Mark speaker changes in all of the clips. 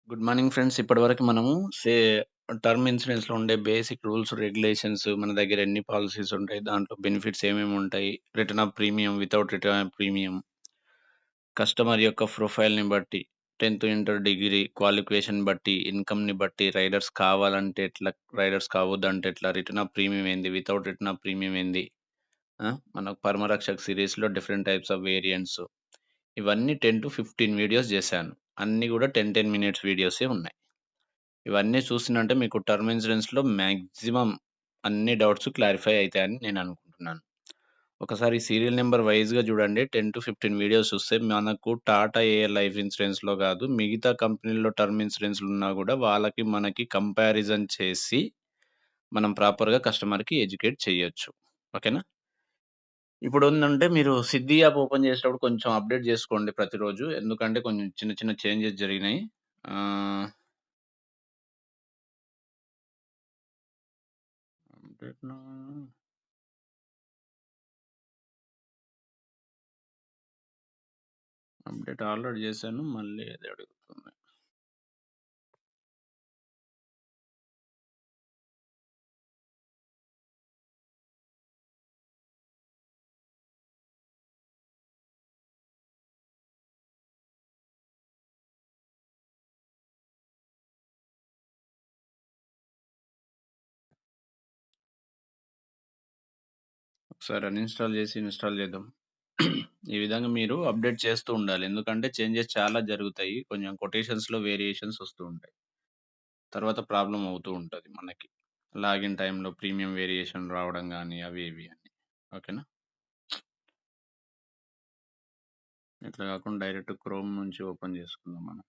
Speaker 1: Good morning friends. ఇప్పటివరకు మనము సే term ఇన్సూరెన్స్‌లో ఉండే బేసిక్ రూల్స్, రెగ్యులేషన్స్, మన దగ్గర ఎన్ని పాలిసీస్ ఉంటాయి, దాంట్లో బెనిఫిట్స్ ఏమేమి ఉంటాయి, return of premium, without return of premium, customer యొక్క ప్రొఫైల్‌ని బట్టి, 10థ్, ఇంటర్, డిగ్రీ క్వాలిఫికేషన్ బట్టి, ఇన్‌కమ్‌ని బట్టి, రైడర్స్ కావాలంటే ఎట్లా, రైడర్స్ కావద్దంటే ఎట్లా, రిటర్న్ ఆఫ్ ప్రీమియం ఏంది, వితౌట్ రిటర్న్ ఆఫ్ ప్రీమియం ఏంది, మనకు పరమరక్షక్ సిరీస్‌లో డిఫరెంట్ టైప్స్ ఆఫ్ వేరియంట్స్, ఇవన్నీ 10-15 వీడియోస్ చేశాను. అన్నీ కూడా 10 మినిట్స్ వీడియోసే ఉన్నాయి. ఇవన్నీ చూసినంటే మీకు టర్మ్ ఇన్సూరెన్స్‌లో మాక్సిమం అన్ని డౌట్స్ క్లారిఫై అయితాయని నేను అనుకుంటున్నాను. ఒకసారి సీరియల్ నంబర్ వైస్‌గా చూడండి. 10-15 వీడియోస్ చూస్తే మనకు టాటా ఏఐ లైఫ్ ఇన్స్యూరెన్స్‌లో కాదు, మిగతా కంపెనీల్లో టర్మ్ ఇన్సూరెన్స్‌లు ఉన్నా కూడా వాళ్ళకి, మనకి కంపారిజన్ చేసి మనం ప్రాపర్‌గా కస్టమర్‌కి ఎడ్యుకేట్ చేయొచ్చు. ఓకేనా? ఇప్పుడేందంటే మీరు సిద్ధి యాప్ ఓపెన్ చేసేటప్పుడు కొంచెం అప్డేట్ చేసుకోండి ప్రతిరోజు. ఎందుకంటే కొంచెం చిన్న చిన్న చేంజెస్ జరిగినాయి. ఆహ్, అప్డేట్‌నా అప్డేట్ ఆల్రెడీ చేశాను. మళ్ళీ అదే అడుగుతుంది. ఒకసారి అన్‌ఇన్‌స్టాల్ చేసి ఇన్‌స్టాల్ చేద్దాం. ఈ విధంగా మీరు అప్డేట్ చేస్తూ ఉండాలి. ఎందుకంటే చేంజెస్ చాలా జరుగుతాయి. కొంచెం కొటేషన్స్‌లో వేరియేషన్స్ వస్తూ ఉంటాయి. తర్వాత ప్రాబ్లమ్ అవుతూ ఉంటది మనకి. లాగిన్ టైమ్‌లో ప్రీమియం వేరియేషన్ రావడం గాని అవి ఇవి అని. ఓకేనా? ఇట్లా కాకుండా డైరెక్ట్ క్రోమ్ నుంచి ఓపెన్ చేసుకుందాం మనం.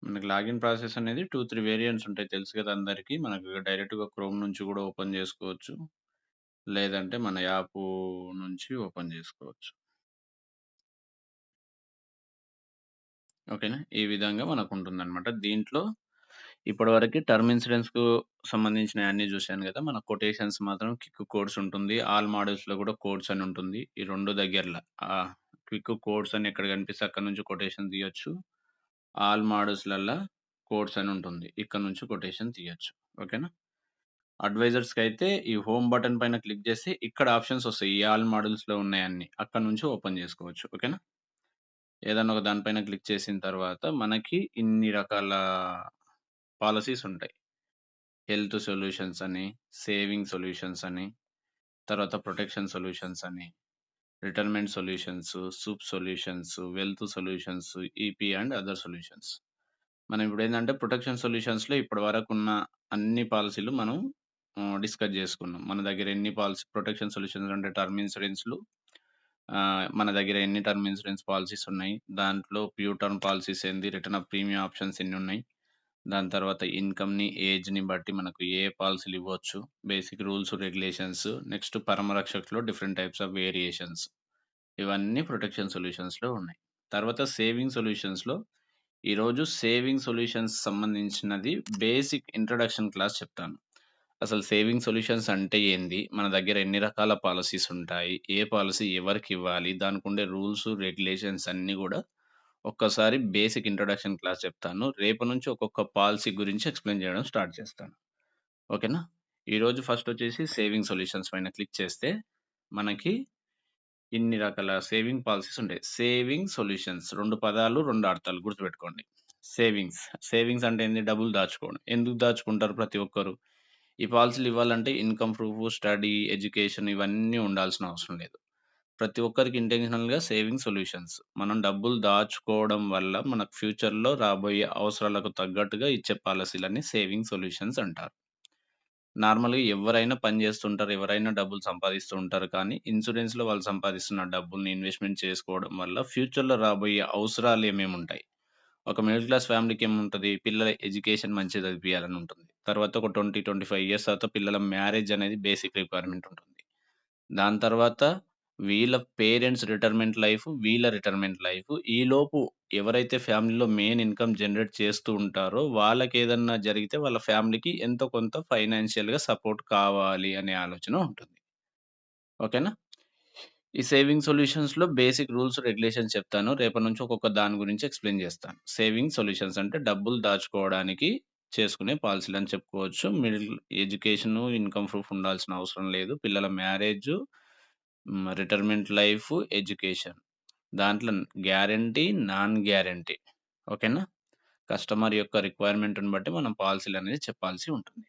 Speaker 1: మనకి లాగిన్ ప్రాసెస్ అనేది 2, 3 వేరియంట్స్ ఉంటాయి తెలుసు కదా అందరికి. మనకు డైరెక్ట్‌గా క్రోమ్ నుంచి కూడా ఓపెన్ చేసుకోవచ్చు. లేదంటే మన యాపు నుంచి ఓపెన్ చేసుకోవచ్చు. ఓకేనా? ఈ విధంగా మనకుంటుందనమాట. దీంట్లో ఇప్పటివరకి టర్మ్ ఇన్సూరెన్స్‌కు సంబంధించినయన్నీ జూశాను గదా! మన కొటేషన్స్ మాత్రం క్విక్ కోడ్స్ ఉంటుంది. ఆల్ మోడల్స్‌లో గూడా కోడ్స్ అని ఉంటుంది. ఈ 2 దగ్గరల క్విక్ కోడ్స్ అని ఎక్కడ కనిపిస్తే అక్కడి నుంచి కొటేషన్ తీయొచ్చు. ఆల్ మోడల్స్‌లల్ల కోడ్స్ అని ఉంటుంది. ఇక్కడ నుంచి కొటేషన్ తీయొచ్చు. ఓకేనా? అడ్వైజర్స్‌కైతే ఈ హోమ్ బటన్ పైన క్లిక్ జేసి ఇక్కడ ఆప్షన్స్ ఒస్తాయి. ఈ ఆల్ మోడల్స్‌లో ఉన్నయన్నీ. అక్కడి నుంచి ఓపెన్ జేసుకోవచ్చు. ఓకేనా? ఏదన్నా ఒక దాని పైన క్లిక్ చేసిన తర్వాత మనకి ఇన్ని రకాల పాలిసీస్ ఉంటాయి. హెల్త్ సొల్యూషన్స్ అని, సేవింగ్ సొల్యూషన్స్ అని, తర్వాత ప్రొటెక్షన్ సొల్యూషన్స్ అని, retirement solutions, soup solutions, wealth solutions, EP and other solutions. మనం ఇప్పుడేందంటే ప్రొటెక్షన్ సొల్యూషన్స్‌లో ఇప్పటివరకున్న అన్ని పాలిసీలు మనం డిస్కస్ జేసుకున్నాం. మన దగ్గర ఎన్ని ప్రొటెక్షన్ సొల్యూషన్స్ అంటే టర్మ్ ఇన్సూరెన్స్‌లు, మన దగ్గర ఎన్ని టర్మ్ ఇన్సూరెన్స్ పాలిసీస్ ఉన్నాయి. దాంట్లో ప్యూర్ టర్మ్ పాలిసీస్ ఏంది, రిటర్న్ ఆఫ్ ప్రీమియం ఆప్షన్స్ ఎన్నున్నాయి. దాని తర్వాత ఇన్‌కమ్‌ని, ఏజ్‌ని బట్టి మనకు ఏ పాలిసీలు ఇవ్వచ్చు. Basic rules, regulations. నెక్స్ట్ పరమరక్షక్‌లో డిఫరెంట్ టైప్స్ ఆఫ్ వేరియేషన్స్. ఇవన్నీ ప్రొటెక్షన్ సొల్యూషన్స్‌లో ఉన్నాయి. తర్వాత సేవింగ్ సొల్యూషన్స్‌లో ఈరోజు సేవింగ్ సొల్యూషన్స్ సంబంధించినది బేసిక్ ఇంట్రడక్షన్ క్లాస్ చెప్తాను. అసలు సేవింగ్ సొల్యూషన్స్ అంటే ఏంది? మన దగ్గర ఎన్ని రకాల పాలిసీస్ ఉంటాయి? ఏ పాలిసీ ఎవరికివ్వాలి? దానికుండే రూల్స్, రెగ్యులేషన్స్ అన్నీ గూడా ఒక్కసారి బేసిక్ ఇంట్రడక్షన్ క్లాస్ చెప్తాను. రేపటి నుంచి ఒక్కొక్క పాలిసీ గురించి ఎక్స్‌ప్లెయిన్ చేయడం స్టార్ట్ చేస్తాను. ఓకేనా? ఈరోజు ఫస్ట్ వచ్చేసి సేవింగ్ సొల్యూషన్స్ పైన క్లిక్ చేస్తే మనకి ఇన్ని రకాల సేవింగ్ పాలిసీస్ ఉంటాయి. సేవింగ్ సొల్యూషన్స్ 2 పదాలు, 2 అర్థాలు గుర్తుపెట్టుకోండి. సేవింగ్స్. సేవింగ్స్ అంటే ఏంది? డబ్బులు దాచుకోవడం. ఎందుకు దాచుకుంటారు ప్రతి ఒక్కరు? ఈ పాలిసీలు ఇవ్వాలంటే ఇన్‌కమ్ ప్రూఫ్, స్టడీ, ఎడ్యుకేషన్ ఇవన్నీ ఉండాల్సిన అవసరం లేదు. ప్రతి ఒక్కరికి ఇంటెన్షనల్‌గా సేవింగ్ సొల్యూషన్స్. మనం డబ్బులు దాచుకోవడం వల్ల మనకు ఫ్యూచర్‌లో రాబోయే అవసరాలకు తగ్గట్టుగా ఇచ్చే పాలిసీలని సేవింగ్ సొల్యూషన్స్ అంటారు. నార్మల్‌గా ఎవ్వరైనా పని చేస్తుంటారు. ఎవరైనా డబ్బులు సంపాదిస్తూ ఉంటారు. కానీ ఇన్సూరెన్స్‌లో వాళ్ళు సంపాదిస్తున్న డబ్బుల్ని ఇన్వెస్ట్‌మెంట్ చేసుకోవడం వల్ల ఫ్యూచర్‌లో రాబోయే అవసరాలు ఏమేముంటాయి? ఒక మిడిల్ క్లాస్ ఫ్యామిలీకి ఏముంటది? పిల్లల ఎడ్యుకేషన్ మంచిగా చదివిపియాలని ఉంటుంది. తర్వాత ఒక 20, 25 ఇయర్స్ తర్వాత పిల్లల మ్యారేజ్ అనేది బేసిక్ రిక్వైర్మెంట్ ఉంటుంది. దాని తర్వాత వీళ్ళ పేరెంట్స్ రిటైర్మెంట్ లైఫ్, వీళ్ళ రిటైర్మెంట్ లైఫ్. ఈలోపు ఎవరైతే ఫ్యామిలీలో మెయిన్ ఇన్‌కమ్ జనరేట్ చేస్తూ ఉంటారో, వాళ్ళకేదన్నా జరిగితే వాళ్ళ ఫ్యామిలీకి ఎంతో కొంత ఫైనాన్షియల్‌గా సపోర్ట్ కావాలి అనే ఆలోచన ఉంటుంది. ఓకేనా? ఈ సేవింగ్ సొల్యూషన్స్‌లో బేసిక్ రూల్స్, రెగ్యులేషన్స్ చెప్తాను. రేపటి నుంచి ఒక్కొక్క దాని గురించి ఎక్స్‌ప్లెయిన్ చేస్తాను. సేవింగ్ సొల్యూషన్స్ అంటే డబ్బులు దాచుకోవడానికి చేసుకునే పాలిసీలని చెప్పుకోవచ్చు. మిడిల్ ఎడ్యుకేషను, ఇన్‌కమ్ ప్రూఫ్ ఉండాల్సిన అవసరం లేదు. పిల్లల మ్యారేజు, రిటైర్మెంట్ లైఫ్, ఎడ్యుకేషన్. దాంట్లో గ్యారంటీ, నాన్ గ్యారంటీ. ఓకేనా? కస్టమర్ యొక్క రిక్వైర్మెంట్‌ని బట్టి మనం పాలిసీలనేది చెప్పాల్సి ఉంటుంది.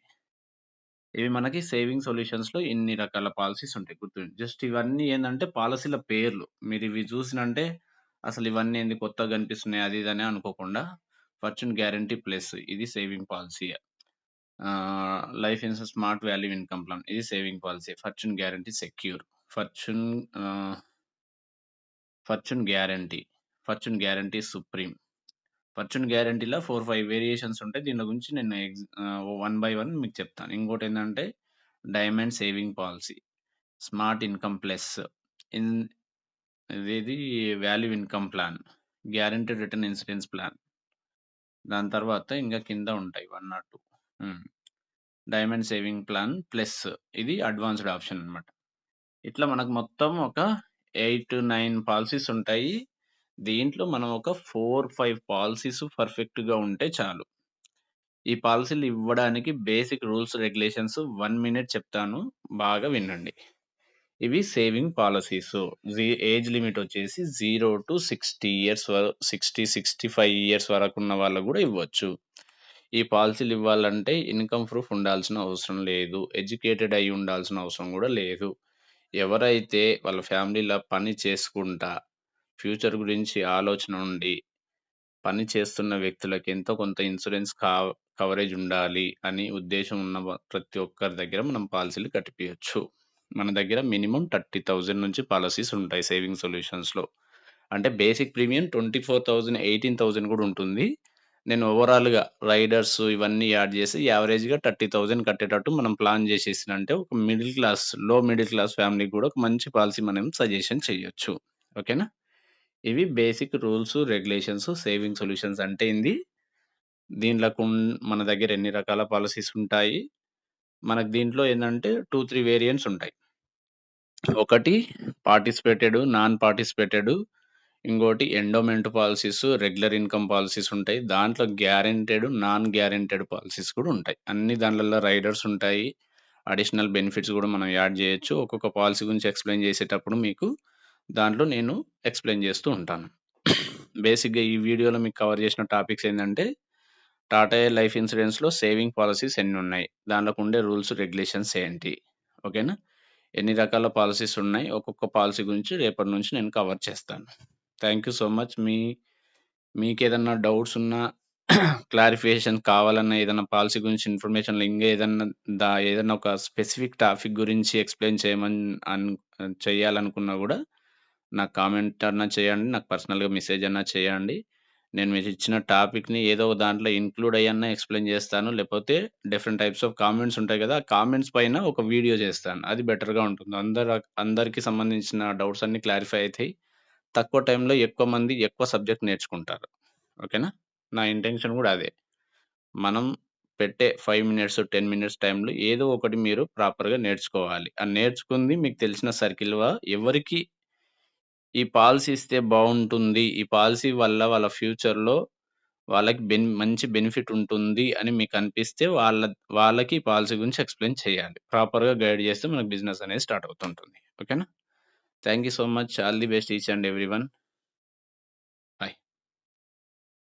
Speaker 1: ఇవి మనకి సేవింగ్ సొల్యూషన్స్‌లో ఇన్ని రకాల పాలిసీస్ ఉంటాయి గుర్తుండి. జస్ట్ ఇవన్నీ ఏందంటే పాలిసీల పేర్లు. మీరివి చూసినంటే అసలు ఇవన్నీ ఏంది కొత్తగా కనిపిస్తున్నాయి అది ఇది అని అనుకోకుండా ఫార్చ్యూన్ గ్యారంటీ ప్లస్ ఇది saving policy. Life insurance smart value income plan ఇది saving policy. Fortune guarantee secure. Fortune ah, fortune guarantee. Fortune guarantee supreme. Fortune గ్యారంటీలో 4, 5 వేరియేషన్స్ ఉంటాయి. దీని గురించి నేను వన్ బై వన్ మీకు చెప్తాను. ఇంకోటేందంటే diamond saving policy, smart income plus, in ఇదేది value income plan, guaranteed return insurance plan. దాని తర్వాత ఇంకా కింద ఉంటాయి 1 or 2. Hmm. Diamond saving plan plus ఇది అడ్వాన్స్‌డ్ ఆప్షన్ అన్నమాట. ఇట్లా మనకు మొత్తం ఒక 8, 9 పాలిసీస్ ఉంటాయి. దీంట్లో మనం ఒక 4, 5 పాలిసీస్ పర్ఫెక్ట్‌గా ఉంటే చాలు. ఈ పాలిసీలు ఇవ్వడానికి బేసిక్ రూల్స్, రెగ్యులేషన్స్ 1 మినిట్ చెప్తాను. బాగా వినండి. ఇవి సేవింగ్ పాలిసీసు. ఏజ్ లిమిట్ వచ్చేసి 0-60 ఇయర్స్ 60, 65 ఇయర్స్ వరకున్న వాళ్ళకి గూడా ఇవ్వచ్చు. ఈ పాలిసీలు ఇవ్వాలంటే ఇన్‌కమ్ ప్రూఫ్ ఉండాల్సిన అవసరం లేదు. ఎడ్యుకేటెడ్ అయ్యి ఉండాల్సిన అవసరం గూడా లేదు. ఎవరైతే వాళ్ళ ఫ్యామిలీ‌ల పని చేసుకుంటా, ఫ్యూచర్ గురించి ఆలోచన ఉండి పని చేస్తున్న వ్యక్తులకి ఎంతో కొంత ఇన్సూరెన్స్ కవరేజ్ ఉండాలి అని ఉద్దేశం ఉన్న ప్రతి ఒక్కరి దగ్గర మనం పాలిసీలు కట్టిపియొచ్చు. మన దగ్గర మినిమమ్ 30,000 నుంచి పాలిసీస్ ఉంటాయి సేవింగ్ సొల్యూషన్స్‌లో. అంటే బేసిక్ ప్రీమియం 24,000, 18,000 కూడా ఉంటుంది. నేను ఓవరాల్‌గా రైడర్స్ ఇవన్నీ యాడ్ చేసి యావరేజ్‌గా 30,000 కట్టేటట్టు మనం ప్లాన్ చేసేసినంటే ఒక మిడిల్ క్లాస్, లో మిడిల్ క్లాస్ ఫ్యామిలీకి కూడా ఒక మంచి పాలిసీ మనం సజెషన్ చేయొచ్చు. ఓకేనా? ఇవి basic rules, regulations, saving solutions అంటే ఏంది? దీంట్లో మన దగ్గర ఎన్ని రకాల పాలిసీస్ ఉంటాయి? మనకు దీంట్లో ఏందంటే 2, 3 వేరియంట్స్ ఉంటాయి. ఒకటి పార్టిసిపేటెడ్, నాన్ పార్టిసిపేటెడ్. ఇంకోటి endowment policies, regular income policies ఉంటాయి. దాంట్లో గ్యారంటెడ్, నాన్ గ్యారంటెడ్ పాలిసీస్ కూడా ఉంటాయి. అన్ని దాంట్లల్లో రైడర్స్ ఉంటాయి. అడిషనల్ బెనిఫిట్స్ కూడా మనం యాడ్ చేయొచ్చు. ఒక్కొక్క పాలిసీ గురించి ఎక్స్‌ప్లెయిన్ చేసేటప్పుడు మీకు దాంట్లో నేను ఎక్స్‌ప్లెయిన్ చేస్తూ ఉంటాను. బేసిక్‌గా ఈ వీడియోలో మీకు కవర్ చేసిన టాపిక్స్ ఏందంటే టాటా లైఫ్ ఇన్సూరెన్స్‌లో సేవింగ్ పాలిసీస్ ఎన్నున్నాయి? దాంట్లోకి ఉండే రూల్స్, రెగ్యులేషన్స్ ఏంటి? ఓకేనా? ఎన్ని రకాల పాలిసీస్ ఉన్నాయి? ఒక్కొక్క పాలిసీ గురించి రేపటి నుంచి నేను కవర్ చేస్తాను. Thank you so much. మీకేదన్నా డౌట్స్ ఉన్నా, క్లారిఫికేషన్ కావాలన్నా, ఏదన్నా పాలిసీ గురించి ఇన్ఫర్మేషన్‌లో ఇంగా ఏదన్నా ఒక స్పెసిఫిక్ టాపిక్ గురించి ఎక్స్‌ప్లెయిన్ చేయమని చేయాలనుకున్నా గూడా నాకు కామెంట్ అన్నా చేయండి. నాకు పర్సనల్‌గా మెసేజ్ అన్నా చేయండి. నేను మీరిచ్చిన టాపిక్‌ని ఏదో ఒక దాంట్లో ఇంక్లూడ్ అయ్యన్నా ఎక్స్‌ప్లెయిన్ చేస్తాను. లేపోతే డిఫరెంట్ టైప్స్ ఆఫ్ కామెంట్స్ ఉంటాయి గదా! ఆ కామెంట్స్ పైన ఒక వీడియో చేస్తాను. అది బెటర్‌గా ఉంటుంది. అందరికి సంబంధించిన డౌట్స్ అన్నీ క్లారిఫై అయితాయి. తక్కువ టైంలో ఎక్కువ మంది ఎక్కువ సబ్జెక్ట్ నేర్చుకుంటారు. ఓకేనా? నా ఇంటెన్షన్ గూడా అదే. మనం పెట్టే 5 మినిట్స్, 10 మినిట్స్ టైంలో ఏదో ఒకటి మీరు ప్రాపర్‌గా నేర్చుకోవాలి. ఆ నేర్చుకుంది మీకు తెలిసిన సర్కిల్‌లో ఎవరికి ఈ పాలిసీ ఇస్తే బావుంటుంది. ఈ పాలిసీ వల్ల వాళ్ళ ఫ్యూచర్‌లో వాళ్ళకి మంచి బెనిఫిట్ ఉంటుంది అని మీకనిపిస్తే వాళ్ళకి ఈ పాలిసీ గురించి ఎక్స్‌ప్లెయిన్ చేయాలి. ప్రాపర్‌గా గైడ్ చేస్తే మనకు బిజినెస్ అనేది స్టార్ట్ అవుతుంటుంది. ఓకేనా? Thank you so much. All the best each and everyone.